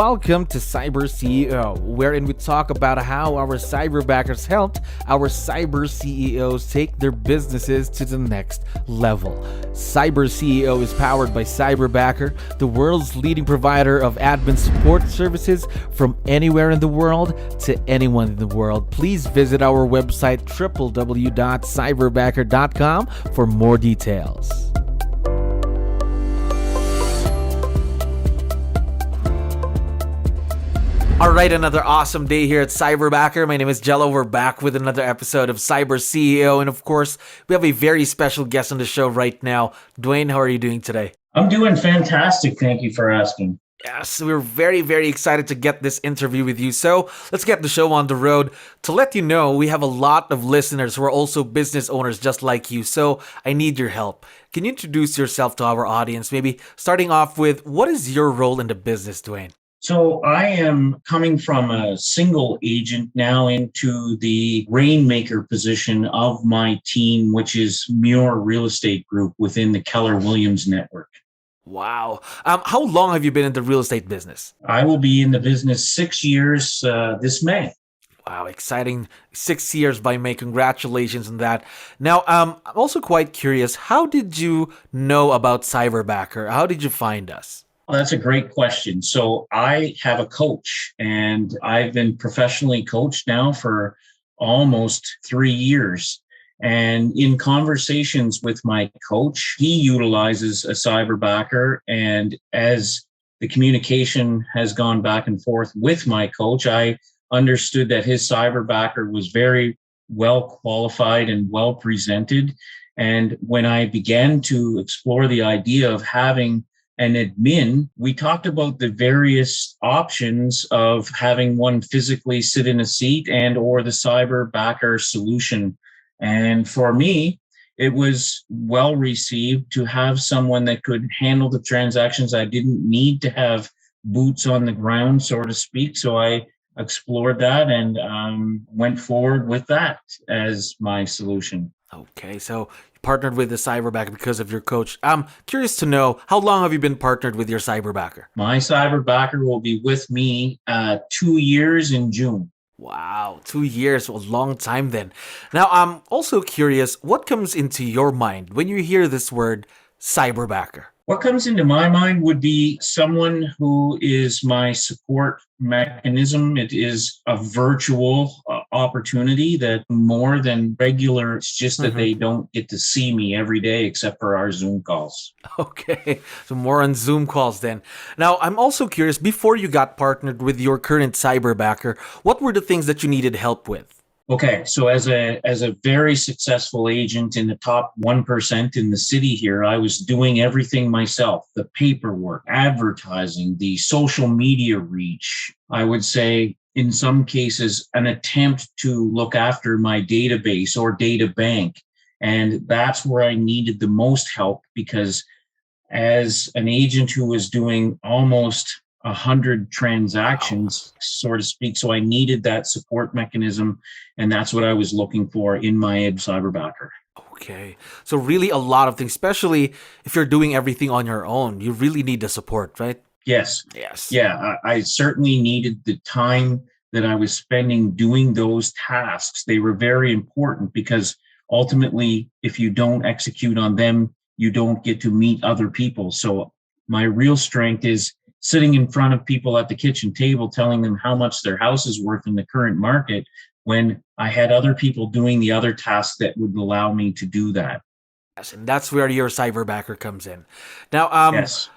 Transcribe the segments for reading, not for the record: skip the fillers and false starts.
Welcome to CyberCEO, wherein we talk about how our cyberbackers helped our cyber CEOs take their businesses to the next level. CyberCEO is powered by Cyberbacker, the world's leading provider of admin support services from anywhere in the world to anyone in the world. Please visit our website www.cyberbacker.com for more details. All right, another awesome day here at Cyberbacker. My name is 𝗙𝗪𝗋. We're back with another episode of CyberCEO. And of course, we have a very special guest on the show right now. Dwayne, how are you doing today? I'm doing fantastic. Thank you for asking. Yes, we're very, very excited to get this interview with you. So let's get the show on the road. To let you know, we have a lot of listeners who are also business owners just like you. So I need your help. Can you introduce yourself to our audience? Maybe starting off with, what is your role in the business, Dwayne? So I am coming from a single agent now into the rainmaker position of my team, which is Muir Real Estate Group within the Keller Williams network. Wow. How long have you been in the real estate business? I will be in the business 6 years this May. Wow, exciting. 6 years by May. Congratulations on that. Now, I'm also quite curious, how did you know about Cyberbacker? How did you find us? That's a great question. So I have a coach, and I've been professionally coached now for almost 3 years. And in conversations with my coach, he utilizes a cyberbacker. And as the communication has gone back and forth with my coach, I understood that his cyberbacker was very well qualified and well presented. And when I began to explore the idea of having an admin, we talked about the various options of having one physically sit in a seat and or the cyberbacker solution. And for me, it was well received to have someone that could handle the transactions. I didn't need to have boots on the ground, so to speak. So I explored that and went forward with that as my solution. Okay, so you partnered with the Cyberbacker because of your coach. I'm curious to know, how long have you been partnered with your Cyberbacker? My Cyberbacker will be with me 2 years in June. Wow, 2 years, a long time then. Now, I'm also curious, what comes into your mind when you hear this word Cyberbacker? What comes into my mind would be someone who is my support mechanism. It is a virtual opportunity that more than regular. It's just that they don't get to see me every day except for our Zoom calls. Okay, so more on Zoom calls then. Now, I'm also curious, before you got partnered with your current Cyberbacker, what were the things that you needed help with? Okay, so as a very successful agent in the top 1% in the city here, I was doing everything myself: the paperwork, advertising, the social media reach. I would say in some cases an attempt to look after my database or data bank. And that's where I needed the most help, because as an agent who was doing almost 100 transactions, so to speak. So I needed that support mechanism, and that's what I was looking for in my cyberbacker. Okay, so really a lot of things, especially if you're doing everything on your own. You really need the support, right? Yes. Yes. Yeah, I certainly needed the time that I was spending doing those tasks. They were very important because ultimately, if you don't execute on them, you don't get to meet other people. So my real strength is sitting in front of people at the kitchen table, telling them how much their house is worth in the current market, when I had other people doing the other tasks that would allow me to do that. Yes, and that's where your Cyberbacker comes in. Now, Yes.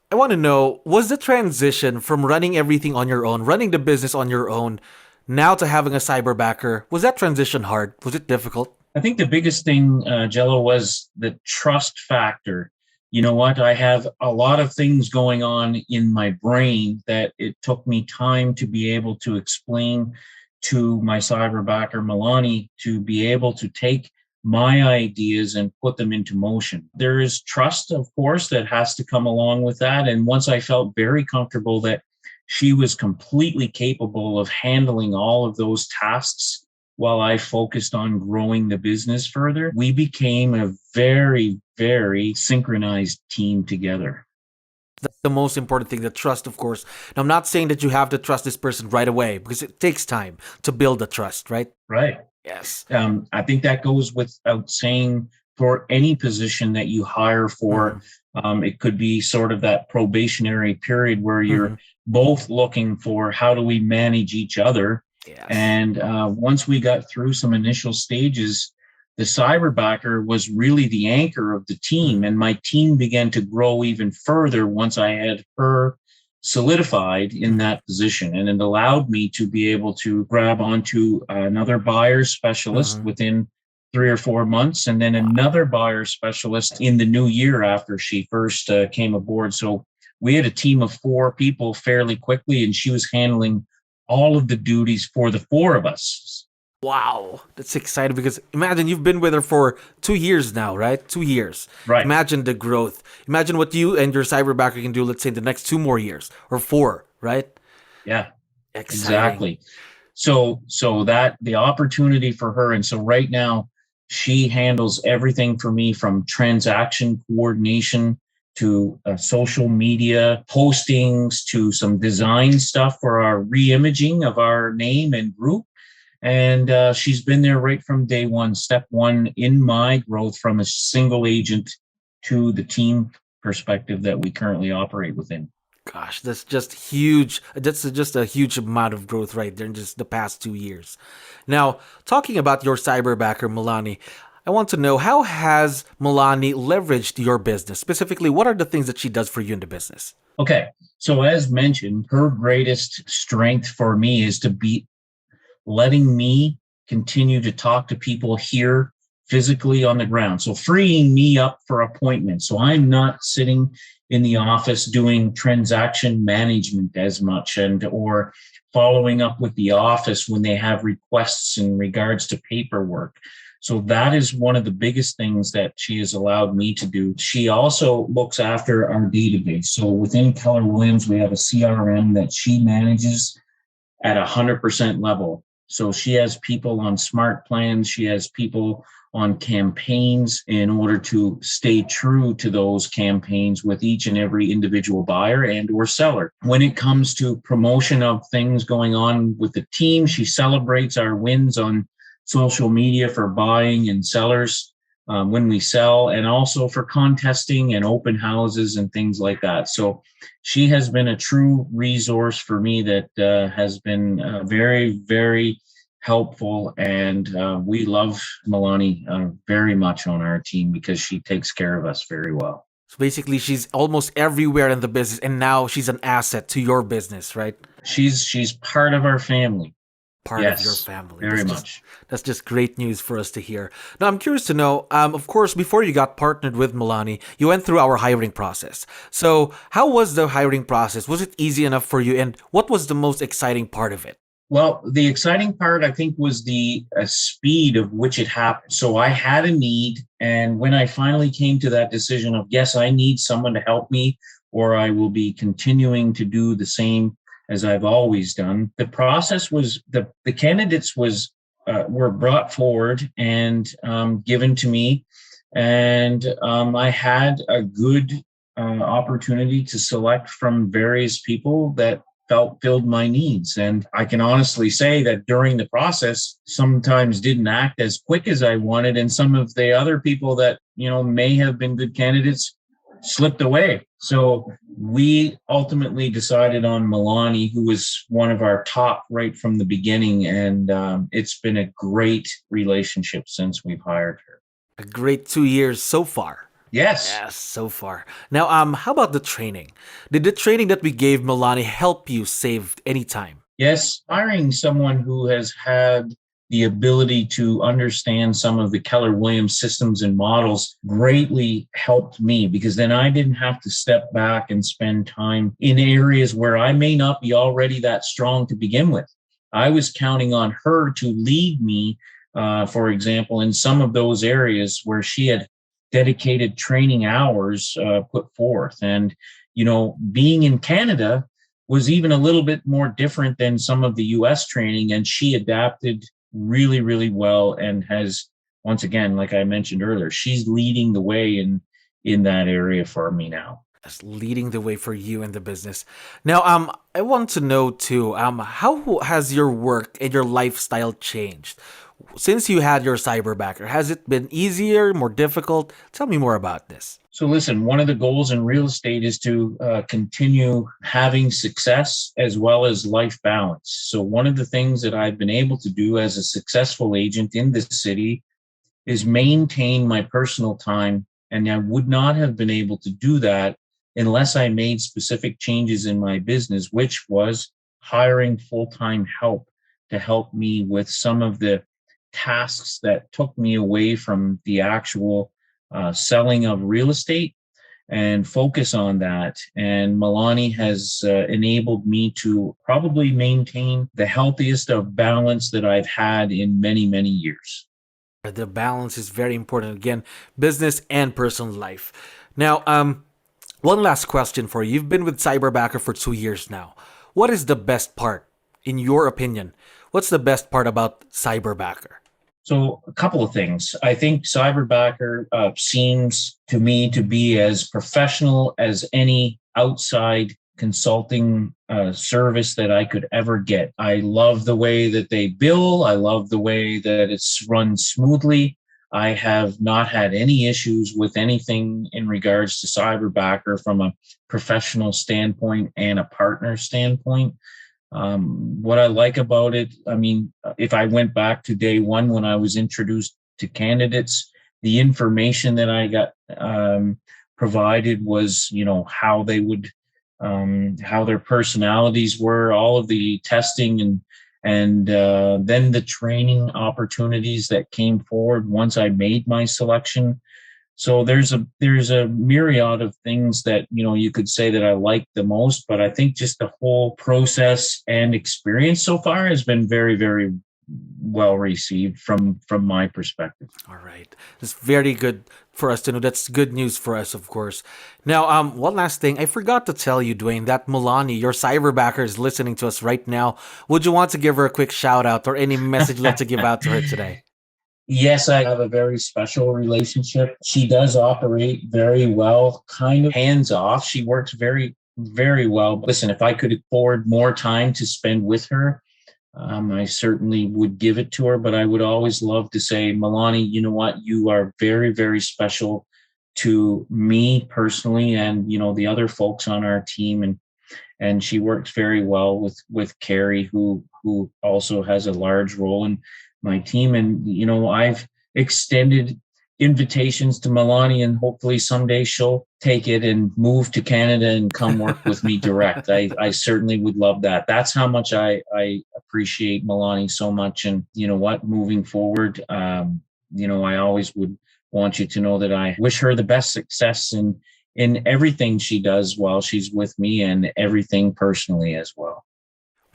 I want to know, was the transition from running everything on your own, running the business on your own, now to having a Cyberbacker, was that transition hard? Was it difficult? I think the biggest thing, 𝗙𝗪𝗋, was the trust factor. You know what? I have a lot of things going on in my brain that it took me time to be able to explain to my cyberbacker, Milani, to be able to take my ideas and put them into motion. There is trust, of course, that has to come along with that. And once I felt very comfortable that she was completely capable of handling all of those tasks while I focused on growing the business further, we became a very, very synchronized team together. The most important thing, the trust, of course. Now, I'm not saying that you have to trust this person right away because it takes time to build the trust, right? Right. Yes. I think that goes without saying for any position that you hire for. It could be sort of that probationary period where you're both looking for how do we manage each other. Yes. And once we got through some initial stages, the cyberbacker was really the anchor of the team. And my team began to grow even further once I had her solidified in that position. And it allowed me to be able to grab onto another buyer specialist within 3 or 4 months, and then another buyer specialist in the new year after she first came aboard. So we had a team of 4 people fairly quickly, and she was handling all of the duties for the 4 of us. Wow, that's exciting because imagine you've been with her for 2 years now, right? 2 years. Right. Imagine the growth. Imagine what you and your cyberbacker can do, let's say, the next 2 more years or 4, right? Yeah, Exciting. exactly. So that the opportunity for her, and so right now she handles everything for me from transaction coordination to social media postings to some design stuff for our re-imaging of our name and group. And she's been there right from day one, step one in my growth from a single agent to the team perspective that we currently operate within. Gosh, that's just huge. That's just a huge amount of growth right there in just the past 2 years. Now, talking about your cyberbacker, Milani, I want to know, how has Milani leveraged your business? Specifically, what are the things that she does for you in the business? Okay. So as mentioned, her greatest strength for me is to be letting me continue to talk to people here physically on the ground. So freeing me up for appointments. So I'm not sitting in the office doing transaction management as much or following up with the office when they have requests in regards to paperwork. So that is one of the biggest things that she has allowed me to do. She also looks after our database. So within Keller Williams, we have a CRM that she manages at 100% level. So she has people on smart plans. She has people on campaigns in order to stay true to those campaigns with each and every individual buyer and or seller. When it comes to promotion of things going on with the team, she celebrates our wins on social media for buying and sellers when we sell, and also for contesting and open houses and things like that. So she has been a true resource for me that has been very, very helpful. And we love Milani very much on our team because she takes care of us very well. So basically, she's almost everywhere in the business, and now she's an asset to your business, right? She's part of our family. Part of your family. Very much. That's just great news for us to hear. Now, I'm curious to know, of course, before you got partnered with Milani, you went through our hiring process. So how was the hiring process? Was it easy enough for you? And what was the most exciting part of it? Well, the exciting part, I think, was the speed of which it happened. So I had a need. And when I finally came to that decision of, yes, I need someone to help me, or I will be continuing to do the same as I've always done. The process was the candidates were brought forward and given to me, and I had a good opportunity to select from various people that filled my needs. And I can honestly say that during the process, sometimes didn't act as quick as I wanted, and some of the other people that may have been good candidates slipped away. So we ultimately decided on Milani, who was one of our top right from the beginning. And it's been a great relationship since we've hired her. A great 2 years so far. Yes. Yes, so far. Now, how about the training? Did the training that we gave Milani help you save any time? Yes. Hiring someone who has had the ability to understand some of the Keller Williams systems and models greatly helped me, because then I didn't have to step back and spend time in areas where I may not be already that strong to begin with. I was counting on her to lead me, for example, in some of those areas where she had dedicated training hours put forth. And, being in Canada was even a little bit more different than some of the US training, and she adapted really, really well, and has, once again, like I mentioned earlier, she's leading the way in that area for me now. That's leading the way for you in the business. Now, I want to know too, how has your work and your lifestyle changed since you had your Cyberbacker? Has it been easier, more difficult? Tell me more about this. So listen, one of the goals in real estate is to continue having success as well as life balance. So one of the things that I've been able to do as a successful agent in this city is maintain my personal time. And I would not have been able to do that unless I made specific changes in my business, which was hiring full-time help to help me with some of the tasks that took me away from the actual selling of real estate and focus on that. And Milani has enabled me to probably maintain the healthiest of balance that I've had in many, many years. The balance is very important. Again, business and personal life. Now, one last question for you. You've been with Cyberbacker for 2 years now. What is the best part, in your opinion? What's the best part about Cyberbacker? So a couple of things. I think Cyberbacker seems to me to be as professional as any outside consulting service that I could ever get. I love the way that they bill. I love the way that it's run smoothly. I have not had any issues with anything in regards to Cyberbacker from a professional standpoint and a partner standpoint. What I like about it, I mean, if I went back to day one when I was introduced to candidates, the information that I got provided was, you know, how they would, how their personalities were, all of the testing and then the training opportunities that came forward once I made my selection. So there's a myriad of things that, you know, you could say that I like the most, but I think just the whole process and experience so far has been very, very well received from my perspective. All right. That's very good for us to know. That's good news for us, of course. Now, one last thing. I forgot to tell you, Dwayne, that Milani, your Cyberbacker, is listening to us right now. Would you want to give her a quick shout out or any message you'd like to give out to her today? Yes, I have a very special relationship. She does operate very well, kind of hands off. She works very, very well. Listen, if I could afford more time to spend with her, I certainly would give it to her. But I would always love to say, Milani, you know what? You are very, very special to me personally, and you know the other folks on our team. And she works very well with Carrie, who also has a large role in my team. And, you know, I've extended invitations to Milani, and hopefully someday she'll take it and move to Canada and come work with me direct. I certainly would love that. That's how much I appreciate Milani so much. And you know what, moving forward, you know, I always would want you to know that I wish her the best success in everything she does while she's with me, and everything personally as well.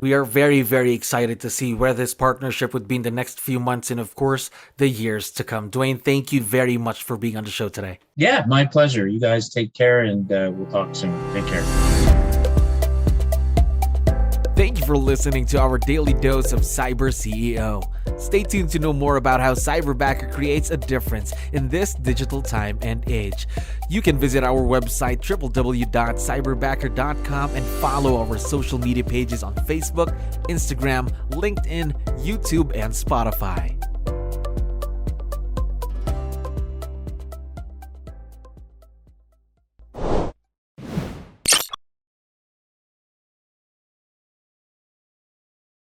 We are very, very excited to see where this partnership would be in the next few months and, of course, the years to come. Dwayne, thank you very much for being on the show today. Yeah, my pleasure. You guys take care, and we'll talk soon. Take care. Thank you for listening to our daily dose of CyberCEO. Stay tuned to know more about how Cyberbacker creates a difference in this digital time and age. You can visit our website www.cyberbacker.com and follow our social media pages on Facebook, Instagram, LinkedIn, YouTube, and Spotify.